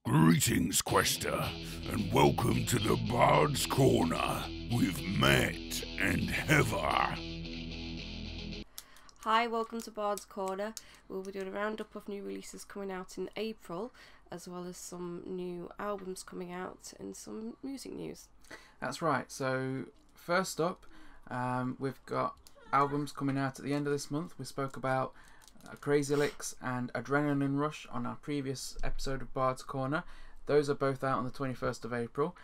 Greetings, Quester, and welcome to the Bards Corner with Matt and Heather. Hi, welcome to Bards Corner. We'll be doing a roundup of new releases coming out in April, as well as some new albums coming out and some music news. That's right. So first up, we've got albums coming out at the end of this month. We spoke about Crazy Licks and Adrenaline Rush on our previous episode of Bards Corner. Those are both out on the 21st of April.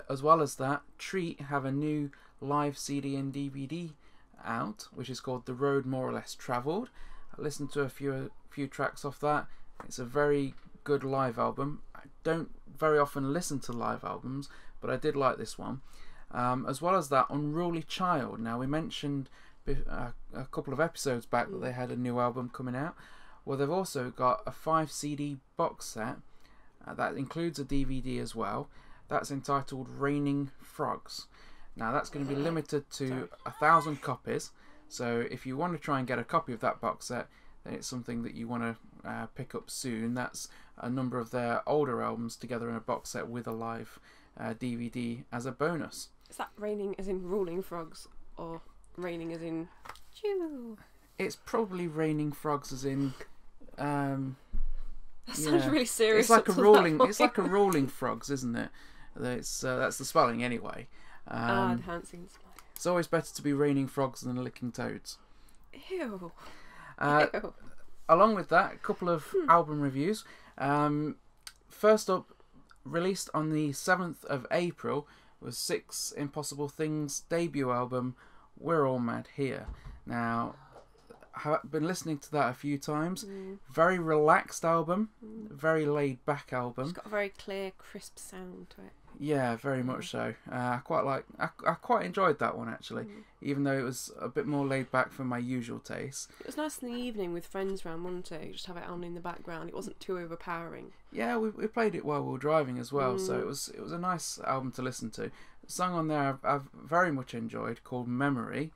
As well as that, Treat have a new live CD and DVD out, which is called The Road More or Less Travelled. I listened to a few tracks off that. It's a very good live album. I don't very often listen to live albums, but I did like this one. As well as that, Unruly Child. Now, we mentioned a couple of episodes back that they had a new album coming out. Well, they've also got a 5 CD box set that includes a DVD as well. That's entitled Raining Frogs. Now, that's going to be limited to 1,000 copies. So if you want to try and get a copy of that box set, then it's something that you want to pick up soon. That's a number of their older albums together in a box set with a live DVD as a bonus. Is that raining as in rolling frogs, or raining as in chew? It's probably Raining Frogs as in That sounds really serious. It's like a rolling. It's like a rolling frogs, isn't it? It's that's the spelling anyway. Enhancing the spelling. It's always better to be raining frogs than licking toads. Ew. Ew. Along with that, a couple of album reviews. First up, released on the 7th of April, was Six Impossible Things' debut album, We're All Mad Here. Now, I've been listening to that a few times. Very relaxed album, very laid back album. It's got a very clear, crisp sound to it. Yeah, very much so. I quite enjoyed that one actually, even though it was a bit more laid back for my usual taste. It was nice in the evening with friends around, wasn't it? Just have it on in the background. It wasn't too overpowering. Yeah, we played it while we were driving as well, so it was a nice album to listen to. The song on there I've very much enjoyed, called Memory,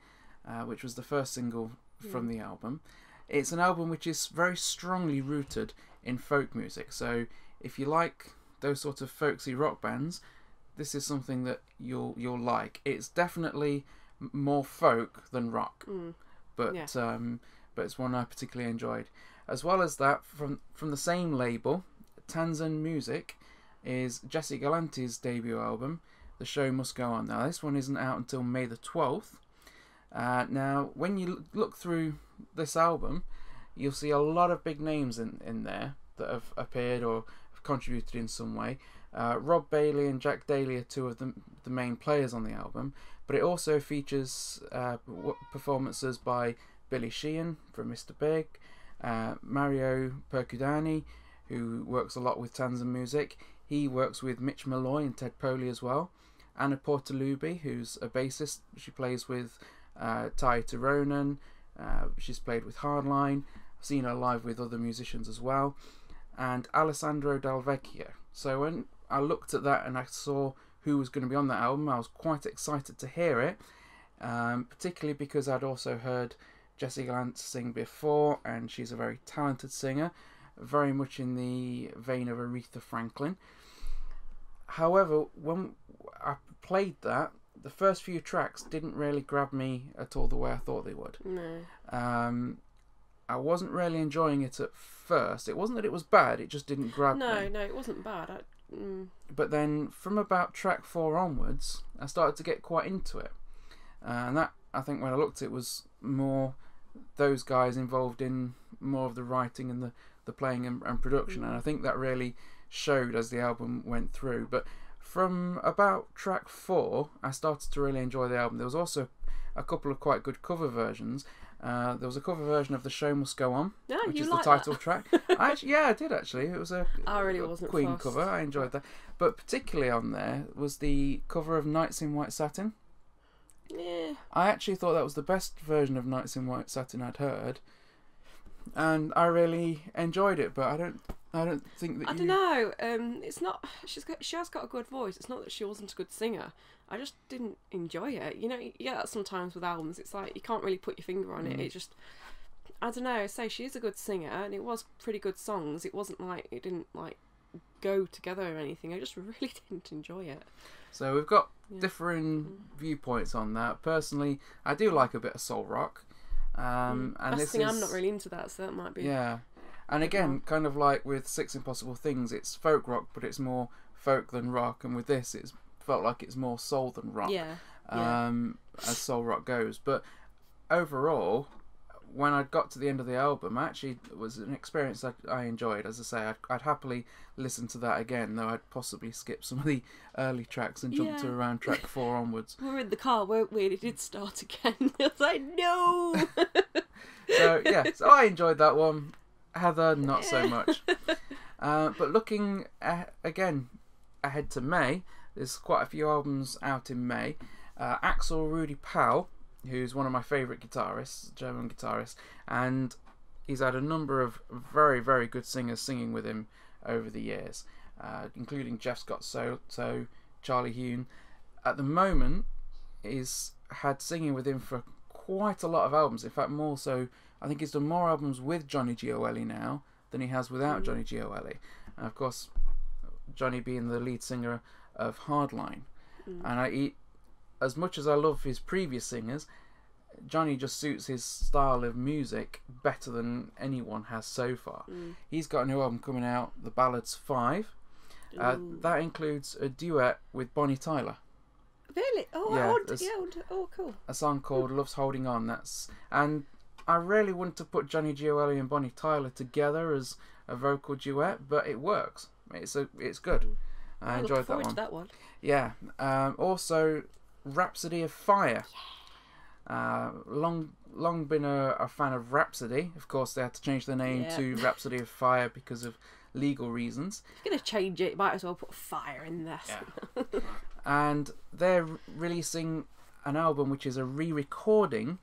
which was the first single from the album. It's an album which is very strongly rooted in folk music, so if you like those sort of folksy rock bands, this is something that you'll like. It's definitely more folk than rock, but it's one I particularly enjoyed. As well as that, from the same label, Tanzan Music, is Jessie Galante's debut album, The Show Must Go On. Now, this one isn't out until May the 12th. Now, when you look through this album, you'll see a lot of big names in there that have appeared or have contributed in some way. Rob Bailey and Jack Daly are two of the main players on the album, but it also features performances by Billy Sheehan from Mr. Big, Mario Percudani, who works a lot with Tanzan Music. He works with Mitch Malloy and Ted Poley as well. Anna Portalubi, who's a bassist. She plays with Ty Tironen. She's played with Hardline. I've seen her live with other musicians as well. And Alessandro Del Vecchio. So when I looked at that and I saw who was going to be on that album, I was quite excited to hear it, particularly because I'd also heard Jessie Galante sing before, and she's a very talented singer, very much in the vein of Aretha Franklin. However, when I played that, the first few tracks didn't really grab me at all the way I thought they would. No. I wasn't really enjoying it at first. It wasn't that it was bad, it just didn't grab me. No, it wasn't bad. But then from about track 4 onwards, I started to get quite into it. And that, I think when I looked, it was more those guys involved in more of the writing and the playing and production. And I think that really showed as the album went through. But from about track 4, I started to really enjoy the album. There was also a couple of quite good cover versions. There was a cover version of The Show Must Go On, which is the title track. I did actually. It was a Queen cover. I enjoyed that. But particularly on there was the cover of Nights in White Satin. Yeah. I actually thought that was the best version of Nights in White Satin I'd heard, and I really enjoyed it. But I don't think that I don't know. It's not. She has got a good voice. It's not that she wasn't a good singer. I just didn't enjoy it. You know, you get that sometimes with albums. It's like you can't really put your finger on it. It just, I don't know. Say she is a good singer, and it was pretty good songs. It wasn't like it didn't like go together or anything. I just really didn't enjoy it. So we've got differing viewpoints on that. Personally, I do like a bit of soul rock. And That's the thing, I'm not really into that, so that might be... Yeah. And again, kind of like with Six Impossible Things, it's folk rock, but it's more folk than rock. And with this, it's felt like it's more soul than rock. As soul rock goes. But overall, when I got to the end of the album, actually it was an experience that I enjoyed. As I say, I'd happily listen to that again, though I'd possibly skip some of the early tracks and jump to around track 4 onwards. We were in the car, weren't we? It did start again. I was like, no! So I enjoyed that one. Heather, not so much. But looking again ahead to May, there's quite a few albums out in May. Axel Rudi Pell, who's one of my favourite guitarists, German guitarist, and he's had a number of very, very good singers singing with him over the years, including Jeff Scott Soto, Charlie Huhn. At the moment, he's had singing with him for quite a lot of albums. In fact, more so, I think he's done more albums with Johnny Gioeli now than he has without Johnny Gioeli. And of course, Johnny being the lead singer of Hardline. And as much as I love his previous singers, Johnny just suits his style of music better than anyone has so far. He's got a new album coming out, The Ballads 5. That includes a duet with Bonnie Tyler. Really? Oh, cool. A song called Love's Holding On. And I really wouldn't have put Johnny Gioeli and Bonnie Tyler together as a vocal duet, but it works. It's good. I enjoyed that one. To that one. Yeah. Also, Rhapsody of Fire. Long been a fan of Rhapsody. Of course, they had to change the name to Rhapsody of Fire because of legal reasons. If you're going to change it, you might as well put fire in there. Yeah. And they're releasing an album which is a re-recording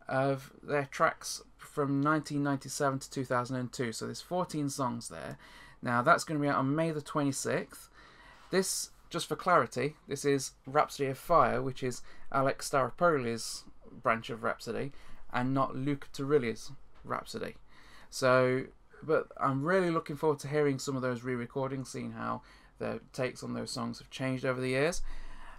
of their tracks from 1997 to 2002. So there's 14 songs there. Now that's going to be out on May the 26th. This, just for clarity, this is Rhapsody of Fire, which is Alex Staropoli's branch of Rhapsody, and not Luca Turilli's Rhapsody. So, but I'm really looking forward to hearing some of those re-recordings, seeing how the takes on those songs have changed over the years.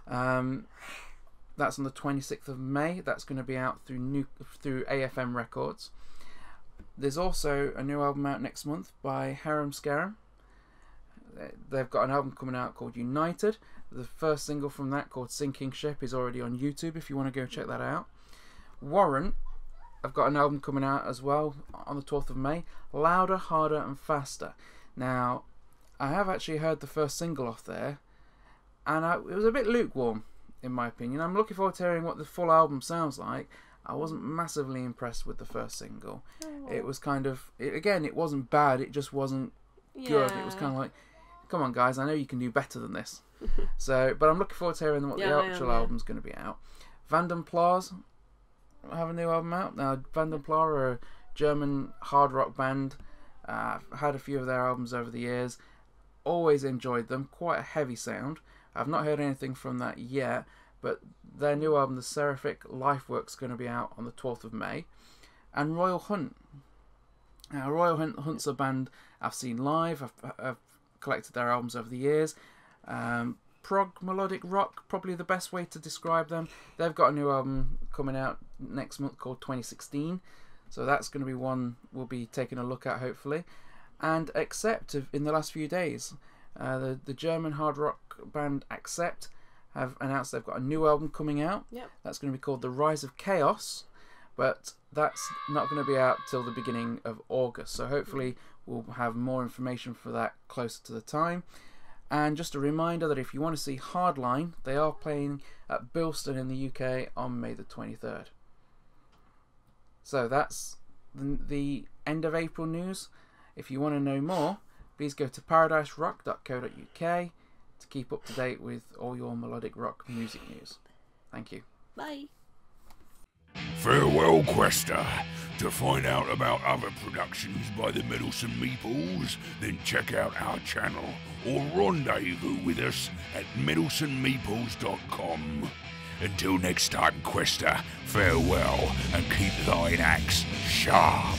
That's on the 26th of May. That's going to be out through AFM Records. There's also a new album out next month by Harum Scarum. They've got an album coming out called United. The first single from that, called Sinking Ship, is already on YouTube if you want to go check that out. Warrant have got an album coming out as well on the 12th of May, Louder, Harder and Faster. Now, I have actually heard the first single off there, and it was a bit lukewarm, in my opinion. I'm looking forward to hearing what the full album sounds like. I wasn't massively impressed with the first single. It was kind of... it wasn't bad, it just wasn't good. It was kind of like, come on guys, I know you can do better than this. But I'm looking forward to hearing what the actual album's going to be out. Vanden Plas have a new album out. Now, Vanden Plas are a German hard rock band. I've had a few of their albums over the years. Always enjoyed them. Quite a heavy sound. I've not heard anything from that yet, but their new album, The Seraphic Lifework's going to be out on the 12th of May. And Royal Hunt. Now, Royal Hunt's a band I've seen live. I've collected their albums over the years. Prog melodic rock, probably the best way to describe them. They've got a new album coming out next month called 2016. So that's going to be one we'll be taking a look at, hopefully. And Accept, in the last few days, the German hard rock band Accept have announced they've got a new album coming out. That's going to be called The Rise of Chaos, but that's not going to be out till the beginning of August. So hopefully we'll have more information for that closer to the time. And just a reminder that if you want to see Hardline, they are playing at Bilston in the UK on May the 23rd. So that's the end of April news. If you want to know more, please go to paradiserock.co.uk to keep up to date with all your melodic rock music news. Thank you. Bye. Farewell, Quester. To find out about other productions by the Meddlesome Meeples, then check out our channel or rendezvous with us at meddlesomemeeples.com. Until next time, Quester, farewell and keep thine axe sharp.